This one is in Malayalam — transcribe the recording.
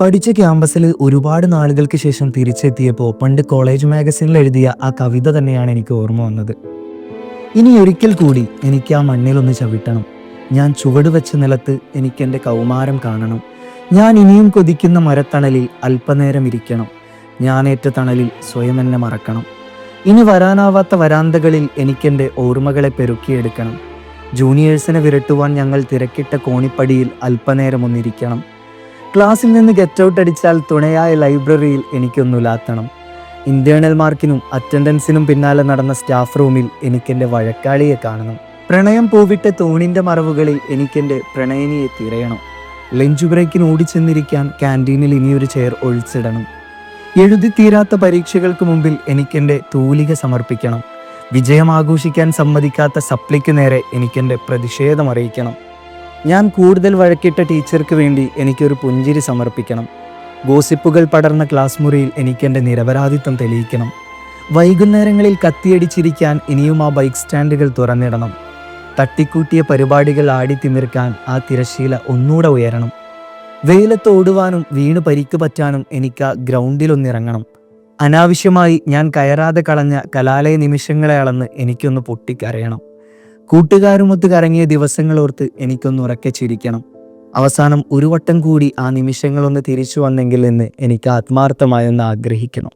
പഠിച്ച ക്യാമ്പസിൽ ഒരുപാട് നാളുകൾക്ക് ശേഷം തിരിച്ചെത്തിയപ്പോൾ പണ്ട് കോളേജ് മാഗസിനിൽ എഴുതിയ ആ കവിത തന്നെയാണ് എനിക്ക് ഓർമ്മ വന്നത്. ഇനി ഒരിക്കൽ കൂടി എനിക്ക് ആ മണ്ണിലൊന്ന് ചവിട്ടണം. ഞാൻ ചുവട് വെച്ച നിലത്ത് എനിക്കെൻ്റെ കൗമാരം കാണണം. ഞാൻ ഇനിയും കൊതിക്കുന്ന മരത്തണലിൽ അല്പനേരം ഇരിക്കണം. ഞാനേറ്റ തണലിൽ സ്വയം എന്നെ മറക്കണം. ഇനി വരാനാവാത്ത വരാന്തകളിൽ എനിക്കെൻ്റെ ഓർമ്മകളെ പെരുക്കിയെടുക്കണം. ജൂനിയേഴ്സിനെ വിരട്ടുവാൻ ഞങ്ങൾ തിരക്കിട്ട കോണിപ്പടിയിൽ അല്പനേരം ഒന്നിരിക്കണം. ക്ലാസ്സിൽ നിന്ന് ഗെറ്റ് ഔട്ട് അടിച്ചാൽ തുണയായ ലൈബ്രറിയിൽ എനിക്കൊന്നുലാത്തണം. ഇന്റേണൽ മാർക്കിനും അറ്റൻഡൻസിനും പിന്നാലെ നടന്ന സ്റ്റാഫ് റൂമിൽ എനിക്കെൻ്റെ വഴക്കാളിയെ കാണണം. പ്രണയം പൂവിട്ട തൂണിൻ്റെ മറവുകളിൽ എനിക്കെൻ്റെ പ്രണയിനിയെ തിരയണം. ലഞ്ച് ബ്രേക്കിന് ഓടിച്ചെന്നിരിക്കാൻ ക്യാൻറ്റീനിൽ ഇനിയൊരു ചെയർ ഒഴിച്ചിടണം. എഴുതി തീരാത്ത പരീക്ഷകൾക്ക് മുമ്പിൽ എനിക്കെൻ്റെ തൂലിക സമർപ്പിക്കണം. വിജയം ആഘോഷിക്കാൻ സമ്മതിക്കാത്ത സപ്ലിക്ക് നേരെ എനിക്കെൻ്റെ പ്രതിഷേധം അറിയിക്കണം. ഞാൻ കൂടുതൽ വഴക്കിട്ട ടീച്ചർക്ക് വേണ്ടി എനിക്കൊരു പുഞ്ചിരി സമർപ്പിക്കണം. ഗോസിപ്പുകൾ പടർന്ന ക്ലാസ് മുറിയിൽ എനിക്കെൻ്റെ നിരപരാധിത്വം തെളിയിക്കണം. വൈകുന്നേരങ്ങളിൽ കത്തിയടിച്ചിരിക്കാൻ ഇനിയും ആ ബൈക്ക് സ്റ്റാൻഡുകൾ തുറന്നിടണം. തട്ടിക്കൂട്ടിയ പരിപാടികൾ ആടിത്തിമിർക്കാൻ ആ തിരശ്ശീല ഒന്നുകൂടെ ഉയരണം. വെയിലത്ത് ഓടുവാനും വീണ് പരിക്ക് പറ്റാനും എനിക്ക് ആ ഗ്രൗണ്ടിലൊന്നിറങ്ങണം. അനാവശ്യമായി ഞാൻ കയറാതെ കളഞ്ഞ കലാലയ നിമിഷങ്ങളെ അളന്ന് എനിക്കൊന്ന് പൊട്ടിക്കരയണം. കൂട്ടുകാരുമൊത്ത് കറങ്ങിയ ദിവസങ്ങളോർത്ത് എനിക്കൊന്ന് ഉറക്കെ ചിരിക്കണം. അവസാനം ഒരു വട്ടം കൂടി ആ നിമിഷങ്ങളൊന്ന് തിരിച്ചു വന്നെങ്കിൽ എന്ന് എനിക്ക് ആത്മാർത്ഥമായൊന്ന് ആഗ്രഹിക്കണം.